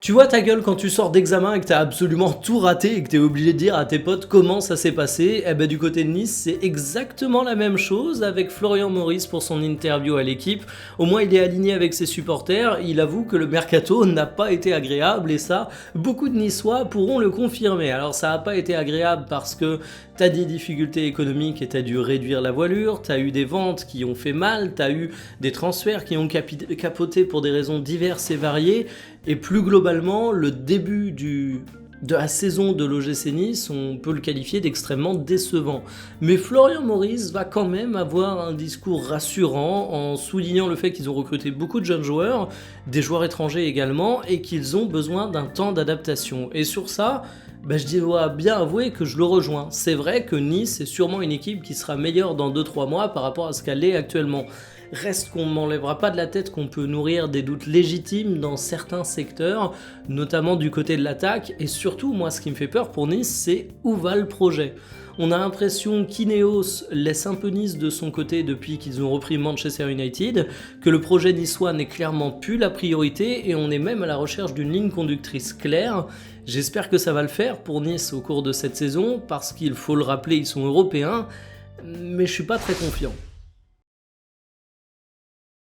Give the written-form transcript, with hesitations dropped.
Tu vois ta gueule quand tu sors d'examen et que t'as absolument tout raté et que t'es obligé de dire à tes potes comment ça s'est passé. Eh ben du côté de Nice, c'est exactement la même chose avec Florian Maurice pour son interview à l'équipe. Au moins il est aligné avec ses supporters, il avoue que le mercato n'a pas été agréable et ça, beaucoup de Niçois pourront le confirmer. Alors ça n'a pas été agréable parce que t'as des difficultés économiques et t'as dû réduire la voilure, t'as eu des ventes qui ont fait mal, t'as eu des transferts qui ont capoté pour des raisons diverses et variées. Et plus globalement, le début de la saison de l'OGC Nice, on peut le qualifier d'extrêmement décevant. Mais Florian Maurice va quand même avoir un discours rassurant en soulignant le fait qu'ils ont recruté beaucoup de jeunes joueurs, des joueurs étrangers également, et qu'ils ont besoin d'un temps d'adaptation. Et sur ça, je dois bien avouer que je le rejoins. C'est vrai que Nice est sûrement une équipe qui sera meilleure dans 2-3 mois par rapport à ce qu'elle est actuellement. Reste qu'on ne m'enlèvera pas de la tête qu'on peut nourrir des doutes légitimes dans certains secteurs, notamment du côté de l'attaque, et surtout, moi, ce qui me fait peur pour Nice, c'est où va le projet. On a l'impression qu'Ineos laisse un peu Nice de son côté depuis qu'ils ont repris Manchester United, que le projet niçois n'est clairement plus la priorité, et on est même à la recherche d'une ligne conductrice claire. J'espère que ça va le faire pour Nice au cours de cette saison, parce qu'il faut le rappeler, ils sont européens, mais je suis pas très confiant.